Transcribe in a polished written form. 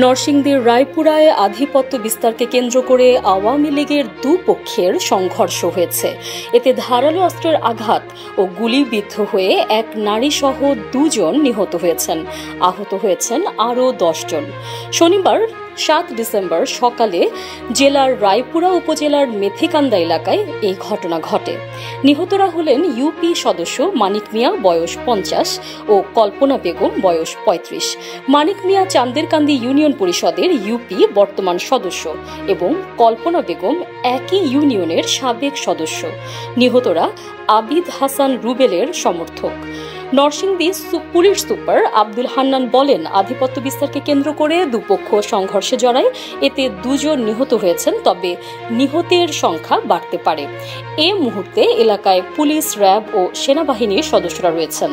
নরসিংদীর রায়পুরায় আধিপত্য বিস্তারকে কেন্দ্র করে আওয়ামী লীগের দুপক্ষের সংঘর্ষ হয়েছে। এতে ধারালো অস্ত্রের আঘাত ও গুলিবিদ্ধ হয়ে এক নারীসহ 2 জন নিহত হয়েছেন। আহত হয়েছেন আরও 10 জন। শনিবার 7 ডিসেম্বর সকালে জেলার রায়পুরা উপজেলার মেথিকান্দা এলাকায় এই ঘটনা ঘটে। নিহতরা হলেন ইউপি সদস্য মানিক মিয়া বয়স 50 ও কল্পনা বেগম বয়স 35। মানিক মিয়া চান্দেরকান্দি ইউনিয়ন পরিষদের ইউপি বর্তমান সদস্য এবং কল্পনা বেগম একই ইউনিয়নের সাবেক সদস্য। নিহতরা আবিদ হাসান রুবেলের সমর্থক। নরসিংদী পুলিশ সুপার আব্দুল হান্নান বলেন, আধিপত্য বিস্তারকে কেন্দ্র করে দুপক্ষ সংঘর্ষে জড়ায়। এতে 2 জন নিহত হয়েছেন, তবে নিহতের সংখ্যা বাড়তে পারে। এ মুহূর্তে এলাকায় পুলিশ, র্যাব ও সেনাবাহিনীর সদস্যরা রয়েছেন।